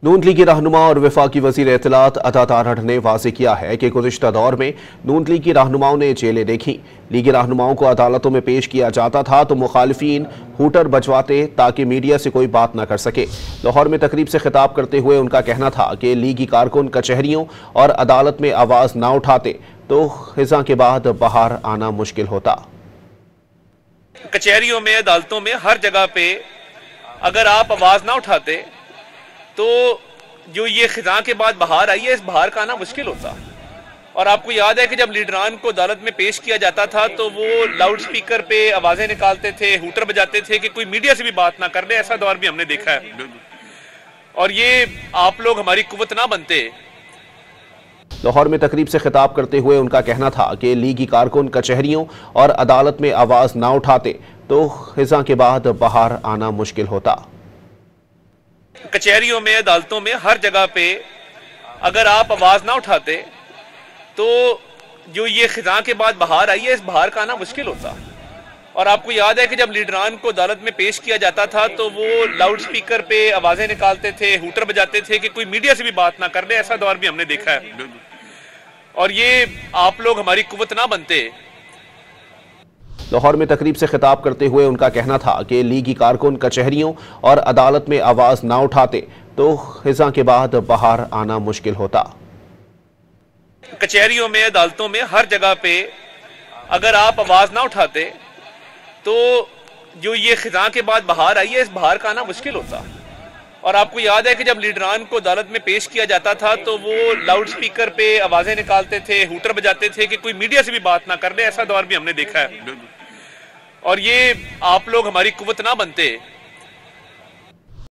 नून league की रहनुमा और वफाकी वज़ीर इत्तलात अता तारड़ ने वाज़ेह किया है कि गुज़िश्ता दौर में नून लीग की रहनुमाओं ने जेलें देखीं। लीगी रहनुमाओं को अदालतों में पेश किया जाता था तो मुखालिफिन हूटर बजवाते ताकि मीडिया से कोई बात न कर सके। लाहौर में तकरीब से खिताब करते हुए उनका कहना था कि लीगी कारकुन कचहरियों और अदालत में आवाज़ न उठाते तो खिज़ां के बाद बाहर आना मुश्किल होता। कचहरियों में, अदालतों में, हर जगह पे अगर आप आवाज़ ना उठाते तो जो ये खिज़ां के बाद बाहर आई है, इस बाहर का आना मुश्किल होता। और आपको याद है कि जब लीडरान को अदालत में पेश किया जाता था तो वो लाउड स्पीकर पे आवाज़ें निकालते थे, हूटर बजाते थे कि कोई मीडिया से भी बात ना कर ले। ऐसा दौर भी हमने देखा है और ये आप लोग हमारी कुव्वत ना बनते। लाहौर में तकरीब से खिताब करते हुए उनका कहना था कि लीगी कारकुन कचहरियों और अदालत में आवाज़ न उठाते तो खिज़ां के बाद बाहर आना मुश्किल होता। कचहरियों में, अदालतों में, हर जगह पे अगर आप आवाज़ ना उठाते तो जो ये खिज़ां के बाद बाहर आई है, इस बाहर का आना मुश्किल होता। और आपको याद है कि जब लीडरान को अदालत में पेश किया जाता था तो वो लाउड स्पीकर पे आवाज़ें निकालते थे, हूटर बजाते थे कि कोई मीडिया से भी बात ना कर ले। ऐसा दौर भी हमने देखा है और ये आप लोग हमारी कुव्वत ना बनते। लाहौर में तकरीब से खिताब करते हुए उनका कहना था कि लीगी कारकुन कचहरियों और अदालत में आवाज़ न उठाते तो खिज़ां के बाद बाहर आना मुश्किल होता। कचहरियों में, अदालतों में, हर जगह पे अगर आप आवाज़ ना उठाते तो जो ये खिज़ां के बाद बाहर आई है, इस बाहर का आना मुश्किल होता। और आपको याद है कि जब लीडरान को अदालत में पेश किया जाता था तो वो लाउड स्पीकर पे आवाज़ें निकालते थे, हूटर बजाते थे कि कोई मीडिया से भी बात ना कर ले। ऐसा दौर भी हमने देखा है और ये आप लोग हमारी कुव्वत ना बनते।